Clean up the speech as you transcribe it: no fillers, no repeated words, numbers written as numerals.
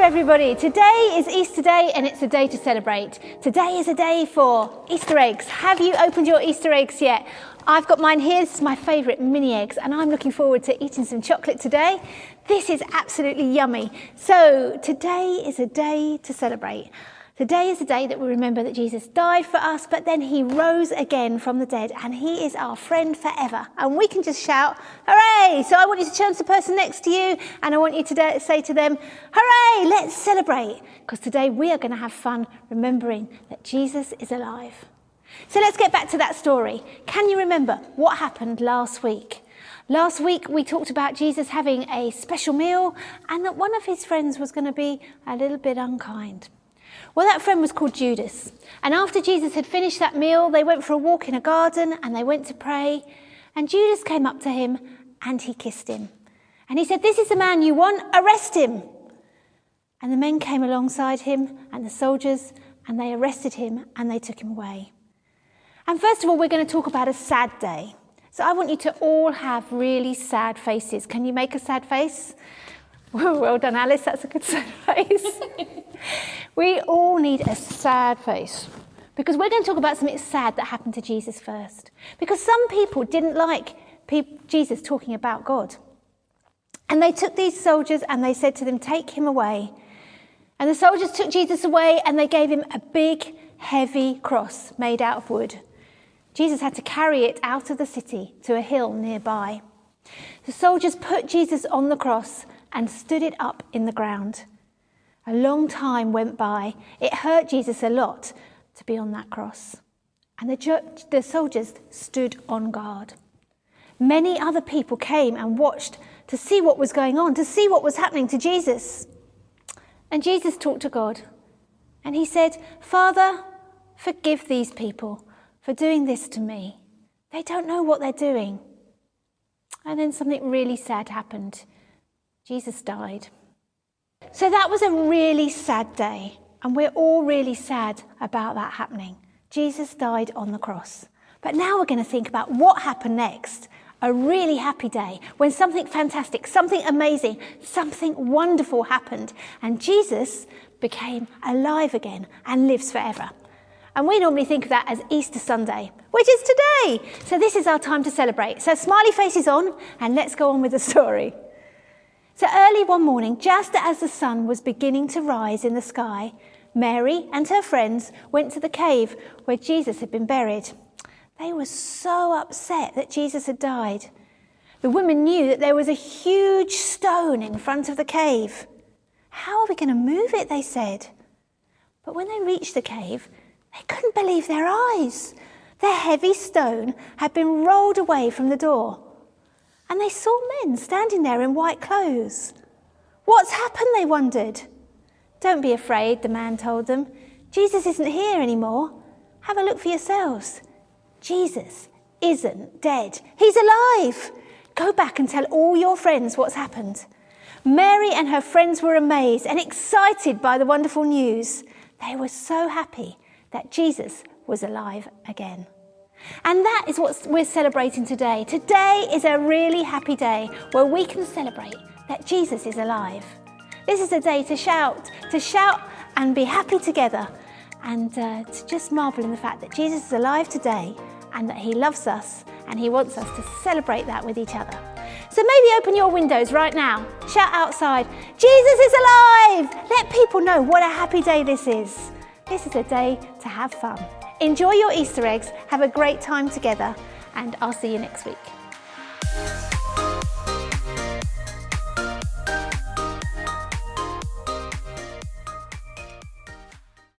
Easter, everybody. Today is Easter Day and it's a day to celebrate. Today is a day for Easter eggs. Have you opened your Easter eggs yet? I've got mine here. This is my favourite mini eggs and I'm looking forward to eating some chocolate today. This is absolutely yummy. So today is a day to celebrate. Today is a day that we remember that Jesus died for us, but then he rose again from the dead and he is our friend forever. And we can just shout, hooray! So I want you to turn to the person next to you and I want you to say to them, hooray, let's celebrate. Because today we are going to have fun remembering that Jesus is alive. So let's get back to that story. Can you remember what happened last week? Last week we talked about Jesus having a special meal and that one of his friends was going to be a little bit unkind. Well, that friend was called Judas. And after Jesus had finished that meal, they went for a walk in a garden and they went to pray. And Judas came up to him and he kissed him. And he said, "This is the man you want, arrest him." And the men came alongside him and the soldiers and they arrested him and they took him away. And first of all, we're going to talk about a sad day. So I want you to all have really sad faces. Can you make a sad face? Well done, Alice. That's a good sad face. We all need a sad face because we're going to talk about something sad that happened to Jesus first. Because some people didn't like Jesus talking about God. And they took these soldiers and they said to them, "Take him away." And the soldiers took Jesus away and they gave him a big, heavy cross made out of wood. Jesus had to carry it out of the city to a hill nearby. The soldiers put Jesus on the cross and stood it up in the ground. A long time went by. It hurt Jesus a lot to be on that cross. And the soldiers stood on guard. Many other people came and watched to see what was going on, to see what was happening to Jesus. And Jesus talked to God. And he said, "Father, forgive these people for doing this to me. They don't know what they're doing." And then something really sad happened. Jesus died. So that was a really sad day, and we're all really sad about that happening. Jesus died on the cross. But now we're going to think about what happened next. A really happy day when something fantastic, something amazing, something wonderful happened, and Jesus became alive again and lives forever. And we normally think of that as Easter Sunday, which is today. So this is our time to celebrate. So smiley faces on, and let's go on with the story. So early one morning, just as the sun was beginning to rise in the sky, Mary and her friends went to the cave where Jesus had been buried. They were so upset that Jesus had died. The women knew that there was a huge stone in front of the cave. "How are we going to move it?" they said. But when they reached the cave, they couldn't believe their eyes. The heavy stone had been rolled away from the door. And they saw men standing there in white clothes. "What's happened?" they wondered. "Don't be afraid," the man told them. "Jesus isn't here anymore. Have a look for yourselves. Jesus isn't dead. He's alive. Go back and tell all your friends what's happened." Mary and her friends were amazed and excited by the wonderful news. They were so happy that Jesus was alive again. And that is what we're celebrating today. Today is a really happy day where we can celebrate that Jesus is alive. This is a day to shout and be happy together and to just marvel in the fact that Jesus is alive today and that he loves us and he wants us to celebrate that with each other. So maybe open your windows right now. Shout outside, "Jesus is alive!" Let people know what a happy day this is. This is a day to have fun. Enjoy your Easter eggs, have a great time together, and I'll see you next week.